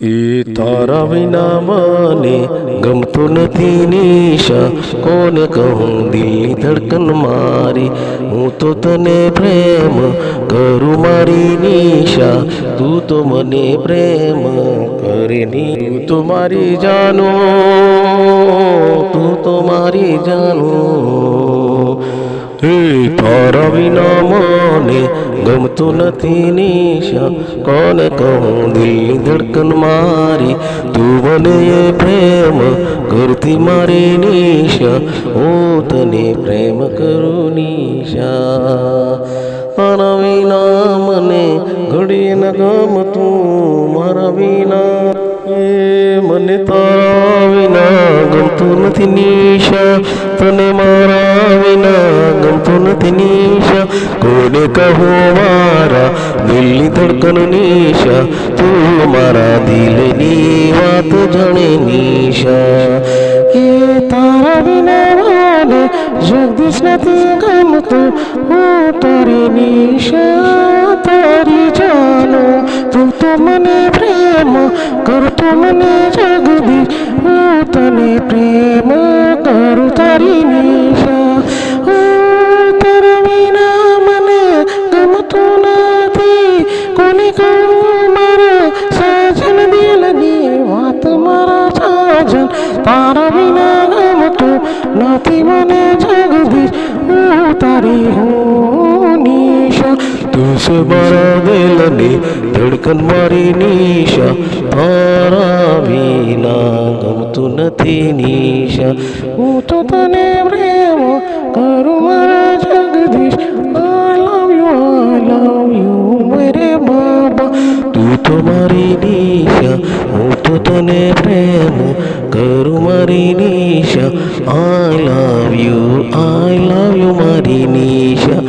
કે તારા વિના મને ગમતું નથી નિશા, કોને કહું દિલની ધડકન મારી, હું તો તને પ્રેમ કરું મારી નિશા, તું તો મને પ્રેમ કરે ની, તું તો મારી જાનો, તું તો મારી જાનો. હે તારા વિના મને ગમતું નથી નિશા, કોને કહું દિલની ધડકન મારી, તું મને પ્રેમ કરતી મારી નિશા, હું તને પ્રેમ કરું નિશા. મારા વિના મને ઘડીએ ન ગમતું, મારા વિના મને તારા વિના ગમતું નથી નિશા, તને મારા વિના ગમતું નથી નિશા, કોને કહું મારા દિલની ધડકન નિશા, તું મારા દિલની વાત જાણે નિશા. કે તારા વિના મને જગદીશ નથી ગમતું, હું તારી નિશા તારી જાનો, તું તો મને પ્રેમ કરતો મને જગદીશ, હું તને પ્રેમ કરું તારી નિશા. તારા વિના મને ગમતું નથી, કોને કહું મારા સાજન દિલની વાત, મારા સાજન તારા વિના ગમતું નથી મને જગદીશ, હું તારી હું નિશા. તું છે મારા દિલની ધડકન મારી નિશા, તારા વિના ગમતું નથી નિશા, હું તો તને પ્રેમ કરું મારા જગદીશ. I love you મેરે બાબા. તું તો મારી નિશા, હું તો તને પ્રેમ કરું મારી નિશા, I love you મારી નિશા,